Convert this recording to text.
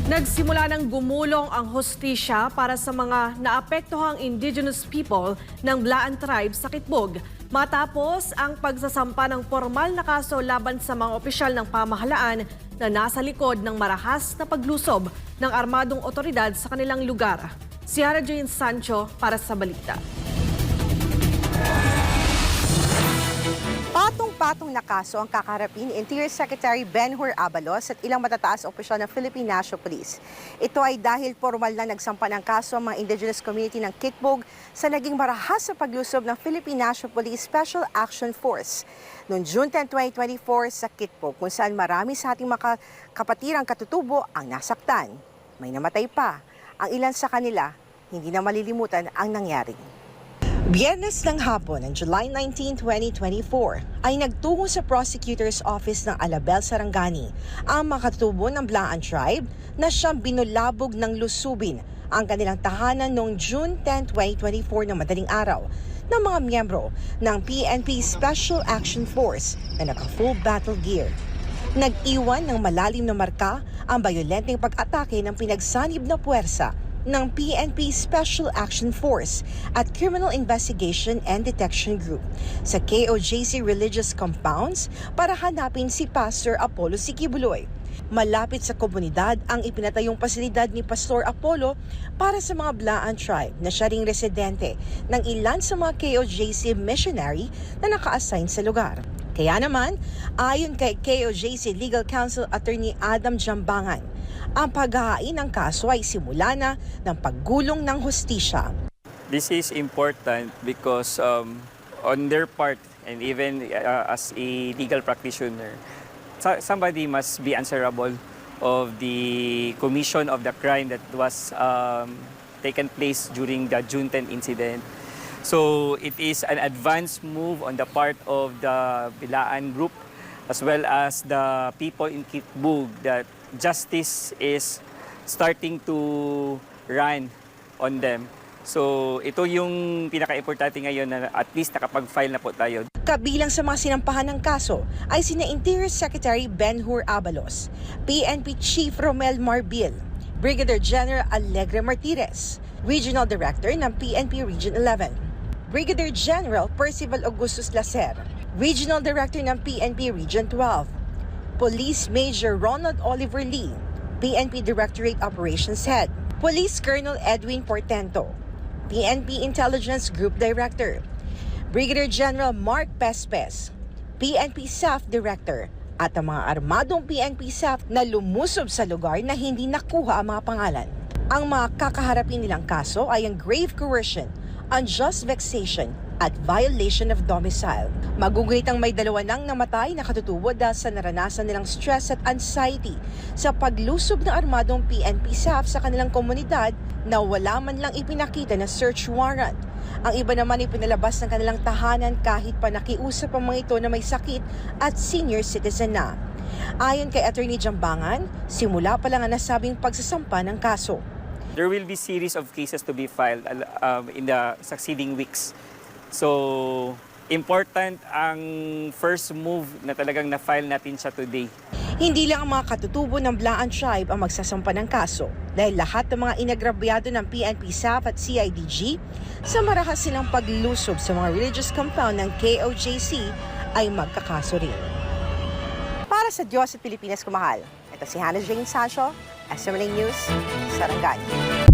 Nagsimula ng gumulong ang hustisya para sa mga naapektuhang indigenous people ng Blaan Tribe sa Kitbog. Matapos ang pagsasampa ng formal na kaso laban sa mga opisyal ng pamahalaan na nasa likod ng marahas na paglusob ng armadong otoridad sa kanilang lugar. Si Hara Jane Sancho para sa balita. Patong-patong na kaso ang kakarapin ni Interior Secretary Ben-Hur Abalos at ilang matataas opisyal ng Philippine National Police. Ito ay dahil formal na nagsampa ng kaso ang mga indigenous community ng Kitbog sa naging marahas sa paglusob ng Philippine National Police Special Action Force noong June 10, 2024 sa Kitbog, kung saan marami sa ating mga kapatirang katutubo ang nasaktan. May namatay pa. Ang ilan sa kanila, hindi na malilimutan ang nangyari. Biyernes ng hapon ng July 19, 2024 ay nagtungo sa Prosecutor's Office ng Alabel, Sarangani ang makatubo ng Blaan Tribe na siyang binulabog ng lusubin ang kanilang tahanan noong June 10, 2024 ng madaling araw ng mga miyembro ng PNP Special Action Force na naka-full battle gear. Nag-iwan ng malalim na marka ang bayolenteng pag-atake ng pinagsanib na puwersa ng PNP Special Action Force at Criminal Investigation and Detection Group sa KOJC Religious Compounds para hanapin si Pastor Apollo Sikibuloy. Malapit sa komunidad ang ipinatayong pasilidad ni Pastor Apollo para sa mga Blaan Tribe na siya ring residente ng ilan sa mga KOJC missionary na naka-assign sa lugar. Kaya naman, ayon kay KOJC Legal Counsel Attorney Adam Jambangan, ang paghahain ng kaso ay simula na ng paggulong ng hustisya. This is important because on their part, and even as a legal practitioner, somebody must be answerable of the commission of the crime that was taken place during the June 10 incident. So it is an advanced move on the part of the Blaan group as well as the people in Kitbog that justice is starting to run on them. So ito yung pinaka-importante ngayon na at least nakapag-file na po tayo. Kabilang sa mga sinampahan ng kaso ay sina Interior Secretary Ben-Hur Abalos, PNP Chief Romel Marbil, Brigadier General Alegre Martirez, Regional Director ng PNP Region 11, Brigadier General Percival Augustus Lacer, Regional Director ng PNP Region 12, Police Major Ronald Oliver Lee, PNP Directorate Operations Head, Police Colonel Edwin Portento, PNP Intelligence Group Director, Brigadier General Mark Pespes, PNP SAF Director, at ang mga armadong PNP SAF na lumusob sa lugar na hindi nakuha ang mga pangalan. Ang mga kakaharapin nilang kaso ay ang grave coercion, unjust vexation, at violation of domicile. Maguguhit ang may dalawa nang namatay na katutubo dahil sa naranasan nilang stress at anxiety sa paglusob ng armadong PNP SAF sa kanilang komunidad na wala man lang ipinakita na search warrant. Ang iba naman ay pinalabas ng kanilang tahanan kahit pa nakiusap ang mga ito na may sakit at senior citizen na. Ayon kay Attorney Jambangan, simula pa lang ang nasabing pagsasampa ng kaso. There will be series of cases to be filed in the succeeding weeks. So, important ang first move na talagang na-file natin siya today. Hindi lang ang mga katutubo ng Blaan Tribe ang magsasampa ng kaso dahil lahat ng mga inagrabyado ng PNP SAF at CIDG sa marahas silang paglusob sa mga religious compound ng KOJC ay magkakaso rin. Para sa Diyos at Pilipinas kumahal, ito si Hara Jane Sancho, SMNA News, Sarangani.